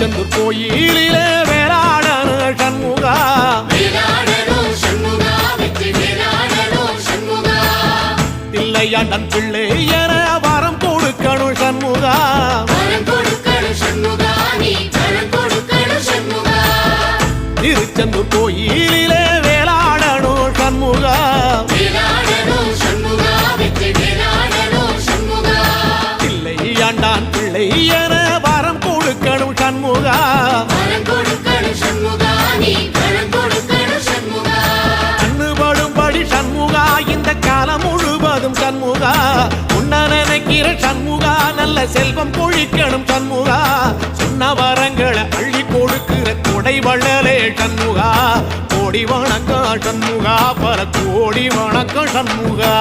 திருச்செந்தூர் கோயிலிலே வேளாடன சண்முகா தில்லையாண்டன் பிள்ளை என வரம் கொடுக்கணும் சண்முகா திருச்செந்தூர் கோயிலிலே வேளாடணும் சண்முகா தில்லையாண்டான் பிள்ளை என வரம் கொடுக்கணும் சண்முகா கண்ணுபடும்படி சண்முகா இந்த காலம் முழுவதும் சண்முகா உன்ன நினைக்கிற சண்முகா நல்ல செல்வம் பொழிக்கணும் சண்முகா சொன்ன வரங்களை அள்ளி கொடுக்கிற கொடை வள்ளலே சண்முகா கோடி வணக்கம் சண்முகா பல கோடி வணக்கம் சண்முகா